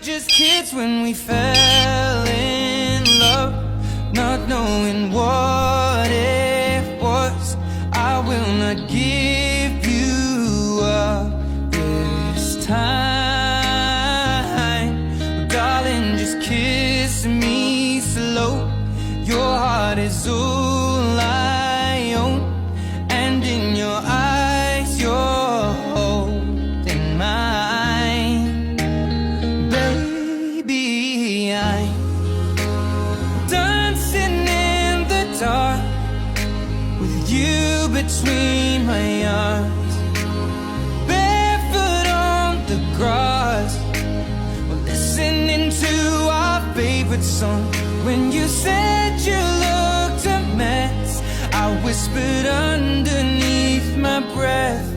just kids when we fell in love, not knowing what it was. I will not give you up this time, darling, just kiss me slow. Your heart is all I own, and in your eyes you're holding mine. Baby, I'm dancing in the dark with you between my arms, barefoot on the grass, we're listening to our favorite song. When you said you looked a mess, I whispered underneath my breath,